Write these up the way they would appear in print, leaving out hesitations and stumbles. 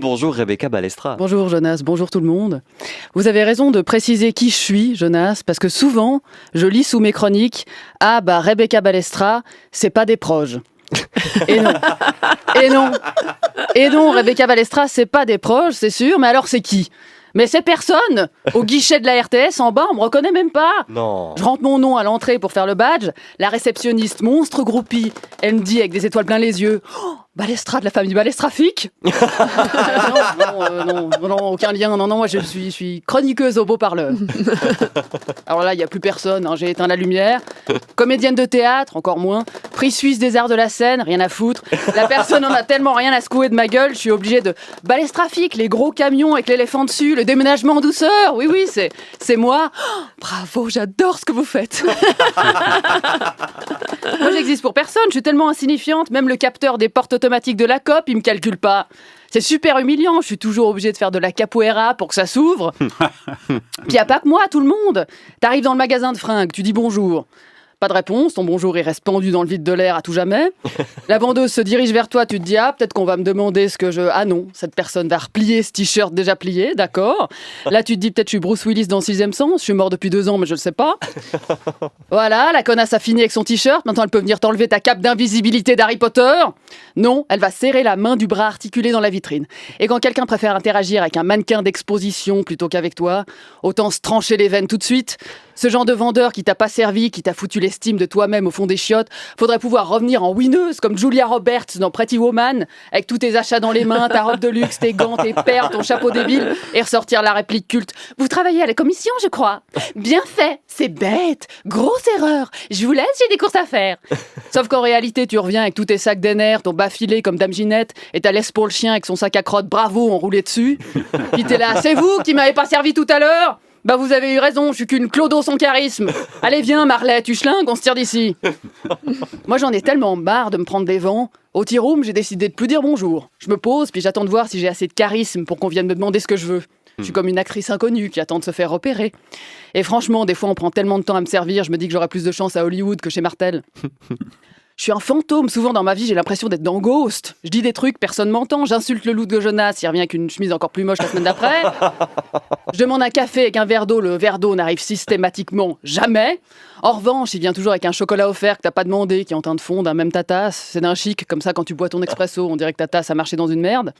Bonjour Rebecca Balestra. Bonjour Jonas, bonjour tout le monde. Vous avez raison de préciser qui je suis, Jonas, parce que souvent, je lis sous mes chroniques « Ah bah Rebecca Balestra, c'est pas des proches ». Et non. Et non, Rebecca Balestra, c'est pas des proches, c'est sûr, mais alors c'est qui ? Mais c'est personne. Au guichet de la RTS, en bas, on me reconnaît même pas. Non. Je rentre mon nom à l'entrée pour faire le badge. La réceptionniste, monstre groupie, elle me dit avec des étoiles plein les yeux oh, « Balestra de la famille Balestrafique ?» Non, aucun lien. Non, moi je suis chroniqueuse au beau parleur. Alors là, il n'y a plus personne, hein, j'ai éteint la lumière. Comédienne de théâtre, encore moins. Prix suisse des arts de la scène, rien à foutre. La personne en a tellement rien à secouer de ma gueule, je suis obligée de Balestrafique, les gros camions avec l'éléphant dessus, le déménagement en douceur. Oui, c'est moi. Oh, bravo, j'adore ce que vous faites. Moi, j'existe pour personne, je suis tellement insignifiante. Même le capteur des portes automatiques de la COP, il me calcule pas. C'est super humiliant, je suis toujours obligée de faire de la capoeira pour que ça s'ouvre. Puis y a pas que moi, tout le monde. T'arrives dans le magasin de fringues, tu dis bonjour. Pas de réponse, ton bonjour il reste pendu dans le vide de l'air à tout jamais. La vendeuse se dirige vers toi, tu te dis ah peut-être qu'on va me demander ce que je... Ah non, cette personne va replier ce t-shirt déjà plié, d'accord. Là tu te dis peut-être je suis Bruce Willis dans Sixième Sens, je suis mort depuis 2 ans mais je le sais pas. Voilà, la connasse a fini avec son t-shirt, maintenant elle peut venir t'enlever ta cape d'invisibilité d'Harry Potter. Non, elle va serrer la main du bras articulé dans la vitrine. Et quand quelqu'un préfère interagir avec un mannequin d'exposition plutôt qu'avec toi, autant se trancher les veines tout de suite. Ce genre de vendeur qui t'a pas servi, qui t'a foutu l'estime de toi-même au fond des chiottes, faudrait pouvoir revenir en winneuse comme Julia Roberts dans Pretty Woman, avec tous tes achats dans les mains, ta robe de luxe, tes gants, tes perles, ton chapeau débile, et ressortir la réplique culte. Vous travaillez à la commission, je crois. Bien fait, c'est bête, grosse erreur. Je vous laisse, j'ai des courses à faire. Sauf qu'en réalité, tu reviens avec tous tes sacs d'énerve, ton bas filé comme Dame Ginette, et ta laisse pour le chien avec son sac à crotte bravo enroulé dessus. Puis t'es là, c'est vous qui m'avez pas servi tout à l'heure ? Bah vous avez eu raison, je suis qu'une clodo sans charisme. Allez viens Marlet, tu schlingues, on se tire d'ici. Moi j'en ai tellement marre de me prendre des vents. Au tea room, j'ai décidé de plus dire bonjour. Je me pose, puis j'attends de voir si j'ai assez de charisme pour qu'on vienne me demander ce que je veux. Je suis comme une actrice inconnue qui attend de se faire repérer. Et franchement, des fois on prend tellement de temps à me servir, je me dis que j'aurai plus de chance à Hollywood que chez Martel. Je suis un fantôme, souvent dans ma vie j'ai l'impression d'être dans Ghost. Je dis des trucs, personne m'entend, j'insulte le loup de Jonas, il revient avec une chemise encore plus moche la semaine d'après. Je demande un café avec un verre d'eau, le verre d'eau n'arrive systématiquement jamais. En revanche, il vient toujours avec un chocolat offert que t'as pas demandé, qui est en train de fondre, même ta tasse. C'est d'un chic, comme ça quand tu bois ton expresso, on dirait que ta tasse a marché dans une merde.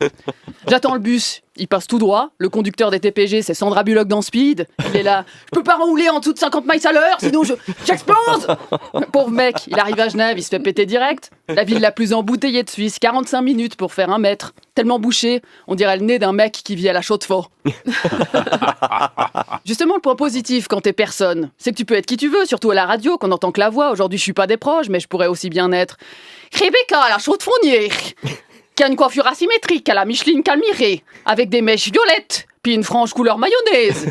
J'attends le bus, il passe tout droit. Le conducteur des TPG, c'est Sandra Bullock dans Speed. Il est là, je peux pas rouler en dessous de 50 miles à l'heure, sinon j'explose. Pauvre mec, il arrive à Genève, il se fait péter direct. La ville la plus embouteillée de Suisse, 45 minutes pour faire 1 mètre. Tellement bouché, on dirait le nez d'un mec qui vit à la Chaux-de-Fonds. Justement, le point positif quand t'es personne, c'est que tu peux être qui tu veux, surtout à la radio, qu'on entend que la voix. Aujourd'hui, je suis pas des proches, mais je pourrais aussi bien être Rebecca, la Chaux-de-Fonnière, qui a une coiffure asymétrique à la Micheline Calmiré, avec des mèches violettes, puis une frange couleur mayonnaise.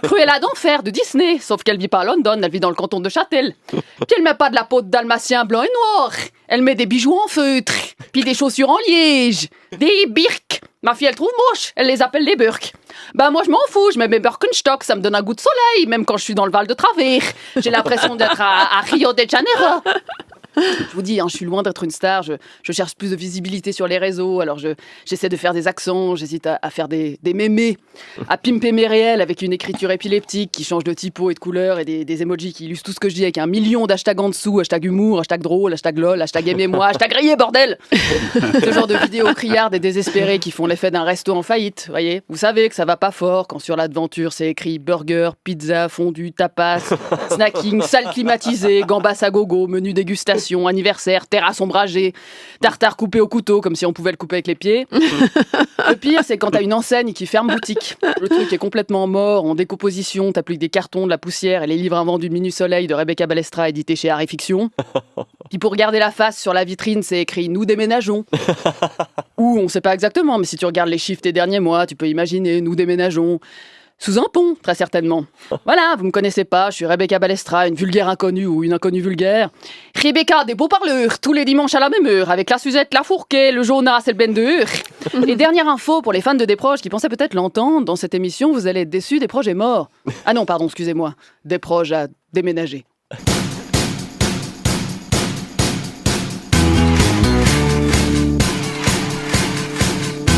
Cruella d'enfer de Disney, sauf qu'elle vit pas à London, elle vit dans le canton de Châtel. Puis elle met pas de la peau de dalmatien blanc et noir, elle met des bijoux en feutre, puis des chaussures en liège, des birks. Ma fille, elle trouve moche, elle les appelle des burks. Bah moi je m'en fous, je mets mes Birkenstock, ça me donne un goût de soleil, même quand je suis dans le Val de Travers. J'ai l'impression d'être à Rio de Janeiro. Je vous dis, hein, je suis loin d'être une star, je cherche plus de visibilité sur les réseaux, alors j'essaie de faire des accents, j'hésite à faire des mémés, à pimper mes réels avec une écriture épileptique qui change de typo et de couleur et des emojis qui illustrent tout ce que je dis avec 1 million d'hashtags en dessous, hashtag humour, hashtag drôle, hashtag lol, hashtag aimez-moi, hashtag grillé bordel. Ce genre de vidéos criardes et désespérées qui font l'effet d'un resto en faillite, voyez. Vous savez que ça va pas fort quand sur l'aventure c'est écrit burger, pizza, fondue, tapas, snacking, salle climatisée, gambas à gogo, menu dégustation, anniversaire, terrasse ombragée, tartare coupé au couteau comme si on pouvait le couper avec les pieds. Le pire, c'est quand t'as une enseigne qui ferme boutique. Le truc est complètement mort, en décomposition, t'as plus que des cartons, de la poussière et les livres invendus de Minus Soleil de Rebecca Balestra édité chez Harry Fiction. Puis pour regarder la face sur la vitrine, c'est écrit « Nous déménageons ». Ou on sait pas exactement, mais si tu regardes les chiffres des derniers mois, tu peux imaginer « Nous déménageons ». Sous un pont, très certainement. Voilà, vous me connaissez pas, je suis Rebecca Balestra, une vulgaire inconnue ou une inconnue vulgaire. Rebecca, des beaux parleurs, tous les dimanches à la même heure, avec la Suzette, la Fourquet, le Jonas et le Bender. Et dernière info pour les fans de Desproges qui pensaient peut-être l'entendre, dans cette émission, vous allez être déçus, Desproges est mort. Ah non, pardon, excusez-moi, Desproges a déménagé.